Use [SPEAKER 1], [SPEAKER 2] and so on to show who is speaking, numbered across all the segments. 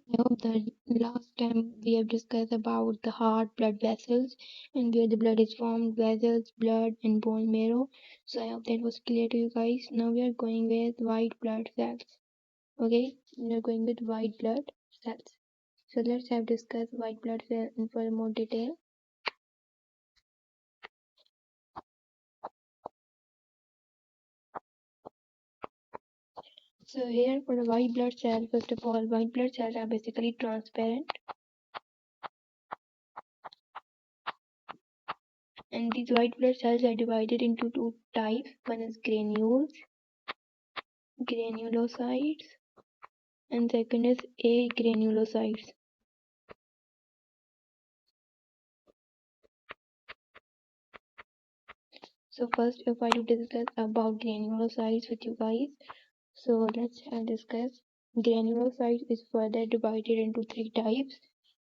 [SPEAKER 1] I hope that last time we have discussed about the heart, blood vessels, and where the blood is formed, vessels, blood, and bone marrow. So I hope that was clear to you guys. Now we are going with white blood cells. Okay, we are going with white blood cells. So let's have discussed white blood cell in further more detail. So here for the white blood cell, first of all, white blood cells are basically transparent, and these white blood cells are divided into two types. One is granulocytes, and second is agranulocytes. So first, if I do discuss about granulocytes with you guys, so let's discuss. Granulocytes is further divided into three types.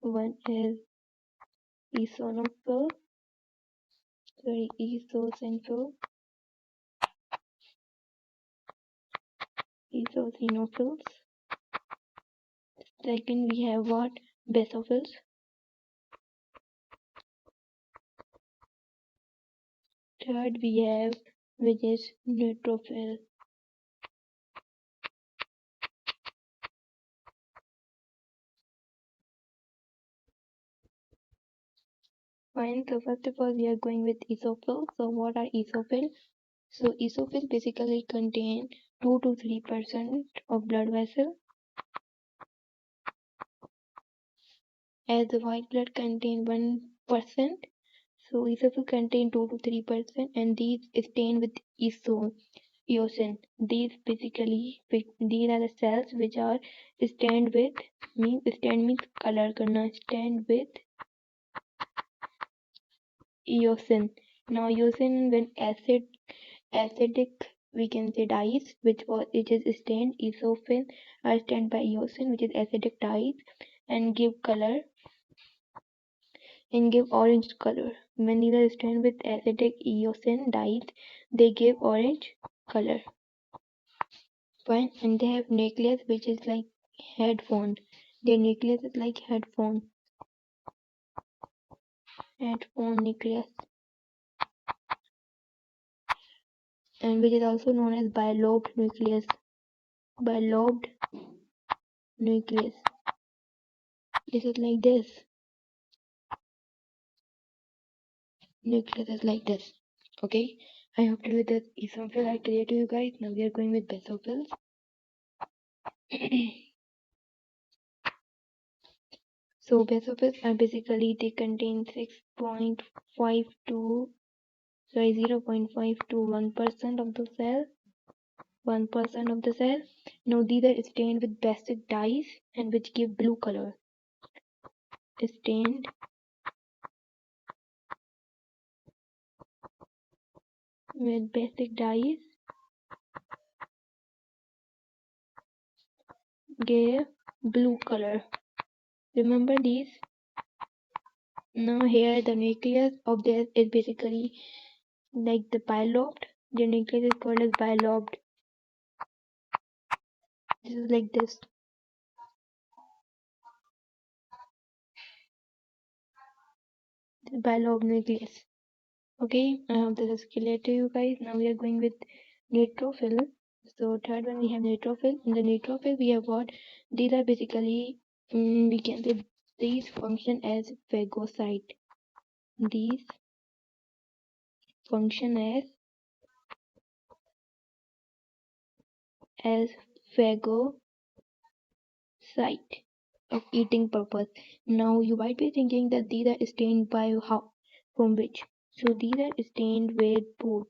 [SPEAKER 1] One is eosinophil, eosinophils. Second, we have what? Basophils. Third, we have which is neutrophil. Fine. So first of all, we are going with eosinophils. So what are eosinophils? So eosinophils basically contain 2 to 3% of blood vessel, as the white blood contain 1%. So eosinophils contain 2 to 3%, and these stain with eosin. These are the cells which are stand means color करना, stand with eosin. Now eosin when acidic we can say dyes which is stained. Eosinophil are stained by eosin which is acidic dyes and give color and give orange color. When these are stained with acidic eosin dyes, they give orange color. Fine, and they have nucleus which is like headphone. Their nucleus is like headphone nucleus, and which is also known as bilobed nucleus. Bilobed nucleus. This is like this. Nucleus is like this. Okay. I hope to with this eosinophil are clear to you guys. Now we are going with basophils. So basophils are basically they contain 0.5 to 1% of the cell. 1% of the cell. Now these are stained with basic dyes and which give blue color. Stained with basic dyes give blue color. Remember these? Now here the nucleus of this is basically like the bilobed. The nucleus is called as bilobed. This is like this. The bilobed nucleus. Okay, I hope this is clear to you guys. Now we are going with neutrophil. So third one we have neutrophil. In the neutrophil we have what? These are basically we can say these function as phagocyte. These function as phagocyte of eating purpose. Now you might be thinking that these are stained by how? From which? So these are stained with both.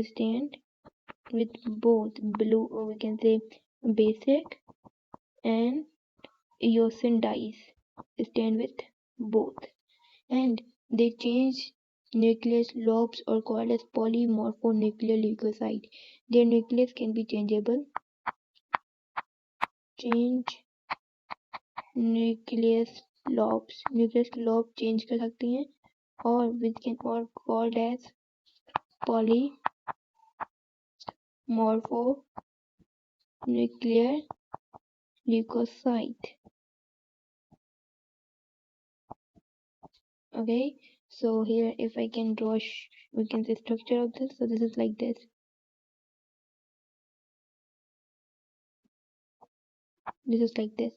[SPEAKER 1] Stained with both blue, or we can say basic and eosin dyes. Stained with both. And they change nucleus lobes or called as polymorphonuclear leukocyte. Their nucleus can be changeable. Change nucleus lobes. Nucleus lobe change कर सकती हैं or which can or called as polymorphonuclear leukocyte. Okay, so here if I can draw we can say structure of this. So this is like this. This is like this.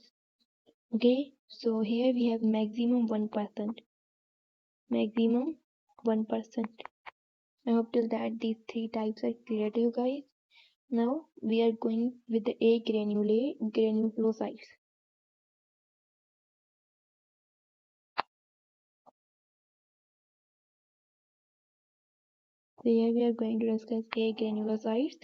[SPEAKER 1] Okay, so here we have maximum 1%. Maximum 1%. I hope till that these three types are clear to you guys. Now we are going with the A granulocytes. So here we are going to discuss A granulocytes.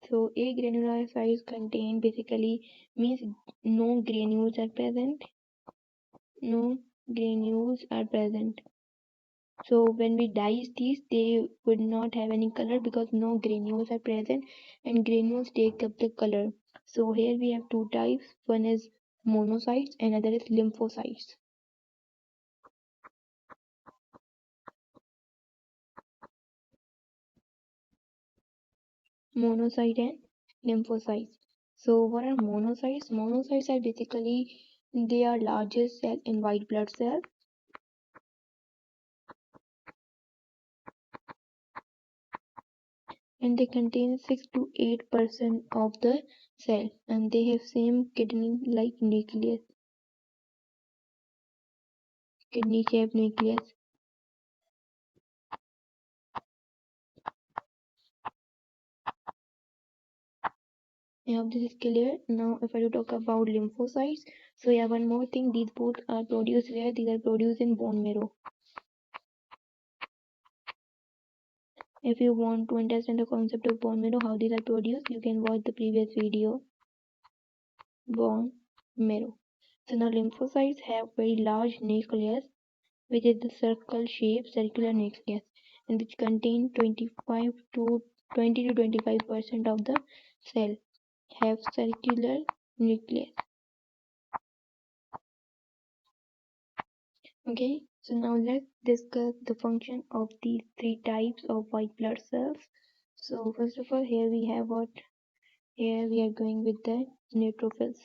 [SPEAKER 1] So A granulocytes contain basically means no granules are present. No granules are present. So when we dye these, they would not have any color because no granules are present, and granules take up the color. So here we have two types. One is monocytes and other is lymphocytes. Monocyte and lymphocytes. So what are monocytes? Monocytes are basically they are largest cell in white blood cells, and they contain 6 to 8% of the cell, and they have same kidney-like nucleus, kidney-shaped nucleus. I hope this is clear. Now, if I do talk about lymphocytes, so yeah, one more thing, these both are produced where? These are produced in bone marrow. If you want to understand the concept of bone marrow, how these are produced, you can watch the previous video, bone marrow. So now lymphocytes have very large nucleus, which is the circle-shaped circular nucleus, and which contain 25 to 20 to 25% of the cell have circular nucleus. Okay, so now let's discuss the function of these three types of white blood cells. So first of all, here we have what? Here we are going with the neutrophils.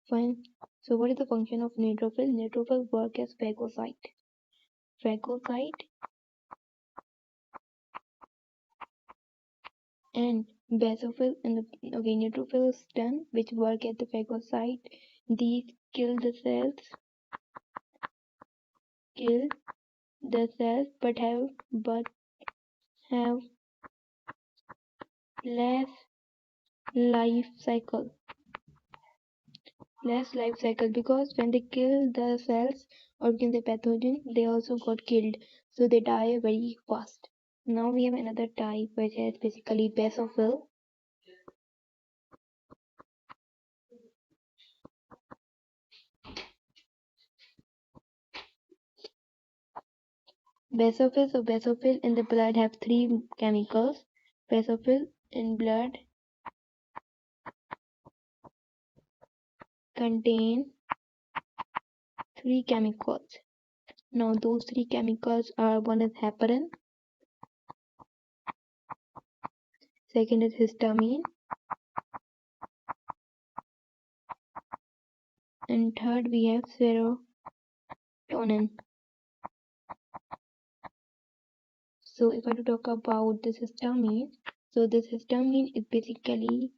[SPEAKER 1] Fine. So what is the function of neutrophil? Neutrophil work as phagocyte. Phagocyte and basophil and the okay, neutrophil is done, which work at the phagocyte. These kill the cells, but have less life cycle. Less life cycle because when they kill the cells or can say pathogen, they also got killed, so they die very fast. Now we have another type which is basically basophil. Basophil in the blood have three chemicals. Basophil in blood contain three chemicals. Now those three chemicals are one is heparin, second is histamine, and third we have serotonin. So if I to talk about this histamine, so this histamine is basically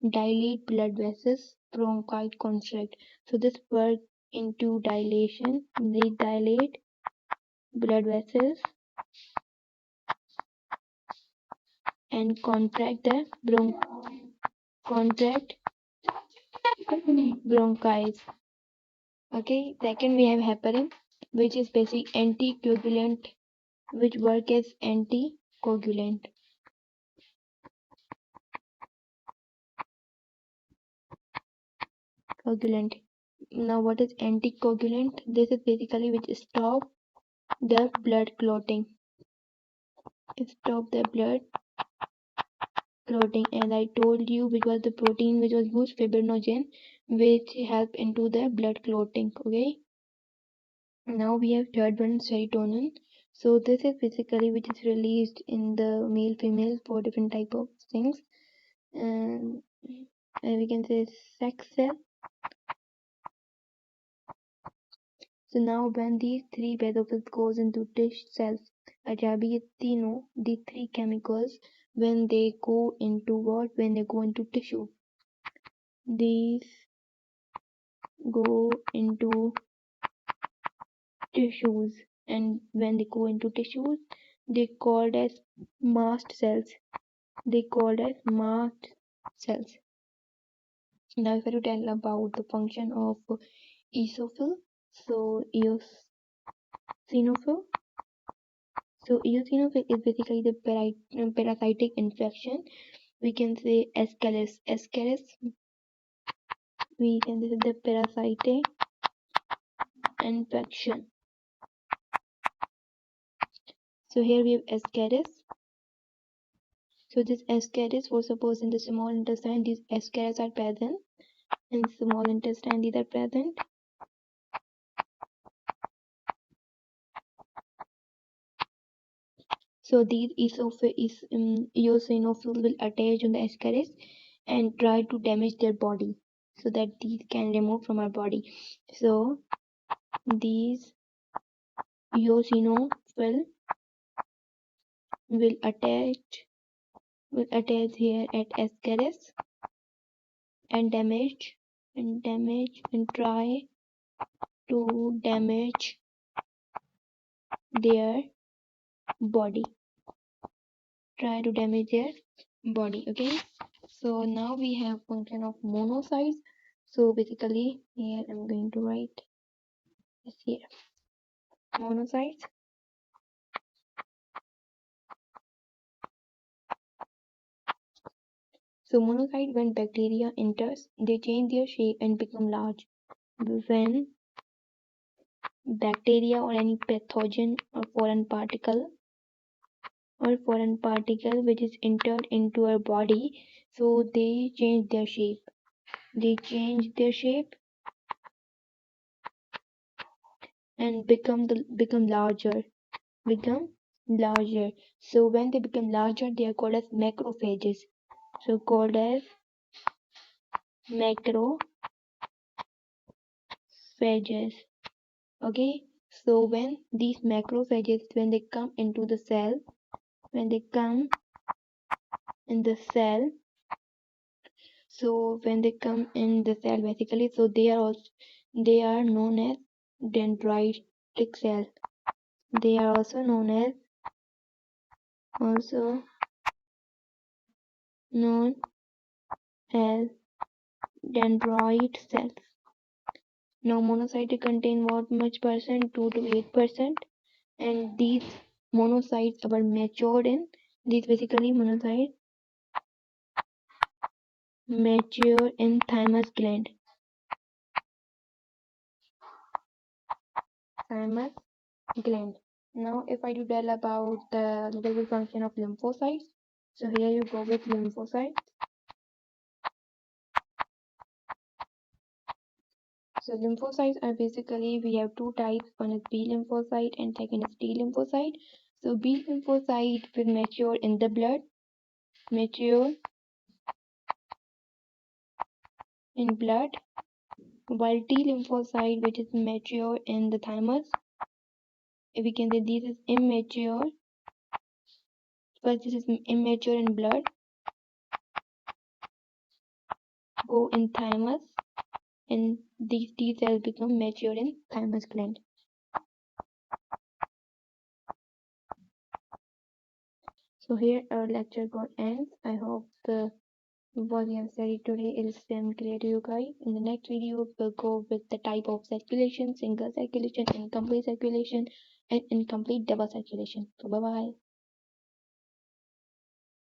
[SPEAKER 1] dilate blood vessels, bronchi constrict. So this work into dilation, they dilate blood vessels and contract the contract bronchi. Okay, second we have heparin, which is basic anticoagulant, which work as anticoagulant. Coagulant. Now what is anticoagulant? This is basically which stop the blood clotting. Stop the blood clotting. As I told you, which was the protein which was used, fibrinogen, which help into the blood clotting. Okay. Now we have third one, serotonin. So this is basically which is released in the male female for different type of things. And we can say sex cell. So now when these three basophils goes into dish cells, know the three chemicals when they go into what? When they go into tissue. These go into tissues, and when they go into tissues, they called as mast cells. They called as mast cells. Now if I tell about the function of eosinophil, so eosinophil. So eosinophil is basically the parasitic infection. We can say Ascaris. Ascaris. We can say the parasitic infection. So here we have Ascaris. So this Ascaris, for suppose in the small intestine, these Ascaris are present. In small intestine, these are present. So these eosinophils will attach on the Ascaris and try to damage their body, so that these can remove from our body. So these eosinophil will attach here at Ascaris and damage and try to damage their body. Okay, so now we have function of monocytes. So basically here I'm going to write this here, monocytes. So monocyte, when bacteria enters, they change their shape and become large. When bacteria or any pathogen or foreign particle which is entered into our body, so they change their shape. And become larger. So when they become larger, they are called as macrophages. Okay, so when these macrophages, when they come in the cell, basically, so they are known as dendritic cell. They are also known as dendroid cells. Now monocytes contain what much percent? 2 to 8%, and these monocytes are matured in monocytes mature in thymus gland. Now if I do tell about the little bit function of lymphocytes, so here you go with lymphocytes. So lymphocytes are basically, we have two types, one is B lymphocyte and second is T lymphocyte. So B lymphocyte will mature in the blood, while T lymphocyte, which is mature in the thymus, if we can say this is immature. First, this is immature in blood, go in thymus, and these T cells become mature in thymus gland. So here our lecture got ends. I hope what we have studied today is clear to you guys. In the next video, we'll go with the type of circulation: single circulation, incomplete circulation, and incomplete double circulation. So bye bye.